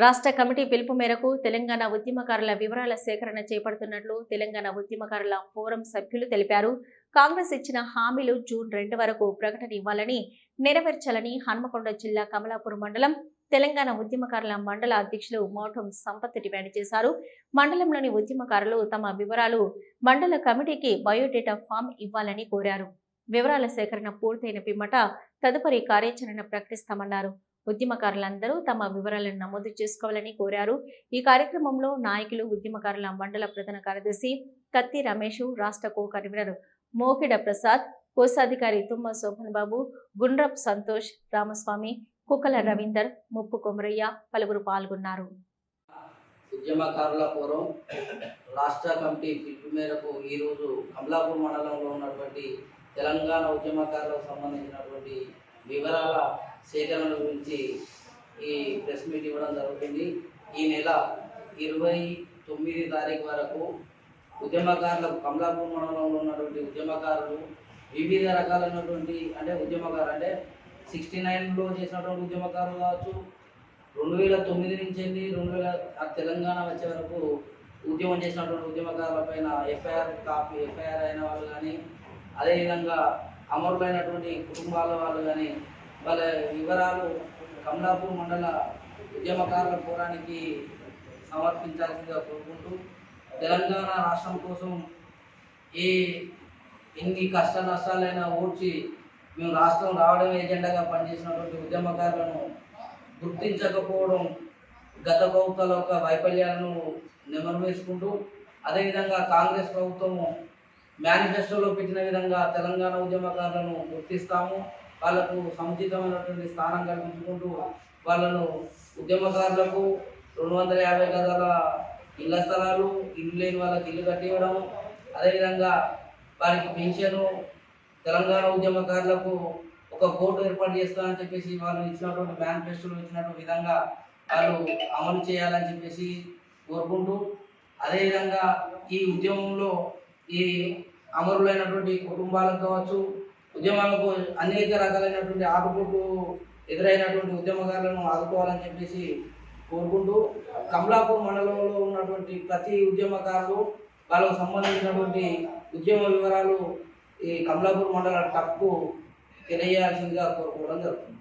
రాష్ట్ర కమిటీ పిలుపు మేరకు తెలంగాణ ఉద్యమకారుల వివరాల సేకరణ చేపడుతున్నట్లు తెలంగాణ ఉద్యమకారుల ఫోరం సభ్యులు తెలిపారు. కాంగ్రెస్ ఇచ్చిన హామీలు జూన్ 2 వరకు ప్రకటన ఇవ్వాలని, నెరవేర్చాలని హన్మకొండ జిల్లా కమలాపూర్ మండలం తెలంగాణ ఉద్యమకారుల మండల అధ్యక్షులు మోటం సంపత్ డిమాండ్ చేశారు. మండలంలోని ఉద్యమకారులు తమ వివరాలు మండల కమిటీకి బయోడేటా ఫామ్ ఇవ్వాలని కోరారు. వివరాల సేకరణ పూర్తయిన పిమ్మట తదుపరి కార్యాచరణ ప్రకటిస్తామన్నారు. ఉద్యమకారులందరూ తమ వివరాలను నమోదు చేసుకోవాలని కోరారు. ఈ కార్యక్రమంలో నాయకులు, ఉద్యమకారుల మండల ప్రధాన కార్యదర్శి కత్తి రమేష్, రాష్ట్ర కో కన్వీనర్ మోకిడ ప్రసాద్, కోశాధికారి తుమ్మ శోభన్ బాబు, గుండ్రప్ సంతోష్, రామస్వామి, కుక్కల రవీందర్, ముప్పు కొమరయ్య పలువురు పాల్గొన్నారు. ఉద్యమకారుల ఫోరం రాష్ట్ర కమిటీ పిలుపు మేరకు ఈరోజు కమలాపూర్ మండలంలో ఉన్నటువంటి తెలంగాణ ఉద్యమకారులకు సంబంధించినటువంటి వివరాల సేకరణ గురించి ఈ ప్రెస్ మీట్ ఇవ్వడం జరుగుతుంది. ఈ నెల 29 తారీఖు వరకు ఉద్యమకారులకు కమలాపూర్ మండలంలో ఉన్నటువంటి ఉద్యమకారులు వివిధ రకాలైనటువంటి ఉద్యమకారు 69లో చేసినటువంటి ఉద్యమకారులు కావచ్చు, 2009 నుంచి 2000 తెలంగాణ వచ్చే వరకు ఉద్యమం చేసినటువంటి ఉద్యమకారుల పైన ఎఫ్ఐఆర్ అయిన వాళ్ళు కానీ, అదేవిధంగా అమరులైనటువంటి కుటుంబాల వాళ్ళు కానీ వాళ్ళ వివరాలు కమలాపూర్ మండల ఉద్యమకారుల ఫోరానికి సమర్పించాల్సిందిగా కోరుకుంటూ, తెలంగాణ రాష్ట్రం కోసం ఎన్ని కష్ట నష్టాలైనా ఓడ్చి మేము రాష్ట్రం రావడం ఎజెండాగా పనిచేసినటువంటి ఉద్యమకారులను గుర్తించకపోవడం గత ప్రభుత్వాల యొక్క వైఫల్యాలను నెమరు వేసుకుంటూ, అదేవిధంగా కాంగ్రెస్ ప్రభుత్వము మేనిఫెస్టోలో పెట్టిన విధంగా తెలంగాణ ఉద్యమకారులను గుర్తిస్తాము, వాళ్ళకు సముచితమైనటువంటి స్థానం కల్పించుకుంటూ వాళ్ళను ఉద్యమకారులకు 250 గజాల ఇళ్ల స్థలాలు, ఇల్లు లేని వాళ్ళకి ఇల్లు కట్టివ్వడం, అదేవిధంగా వారికి పెన్షను, తెలంగాణ ఉద్యమకారులకు ఒక బోర్డు ఏర్పాటు చేస్తామని చెప్పేసి వాళ్ళు ఇచ్చినటువంటి మేనిఫెస్టోలో ఇచ్చినటువంటి విధంగా వాళ్ళు అమలు చేయాలని చెప్పేసి కోరుకుంటూ, అదేవిధంగా ఈ ఉద్యమంలో ఈ అమరులైనటువంటి కుటుంబాలకు కావచ్చు, ఉద్యమాలకు అనేక రకాలైనటువంటి ఆటుపోట్లు ఎదురైనటువంటి ఉద్యమకారులను ఆదుకోవాలని చెప్పేసి కోరుకుంటూ, కమలాపూర్ మండలంలో ఉన్నటువంటి ప్రతి ఉద్యమకారులు వాళ్ళకు సంబంధించినటువంటి ఉద్యమ వివరాలు ఈ కమలాపూర్ మండల టప్కు తెలియాల్సిందిగా కోరుకోవడం జరుగుతుంది.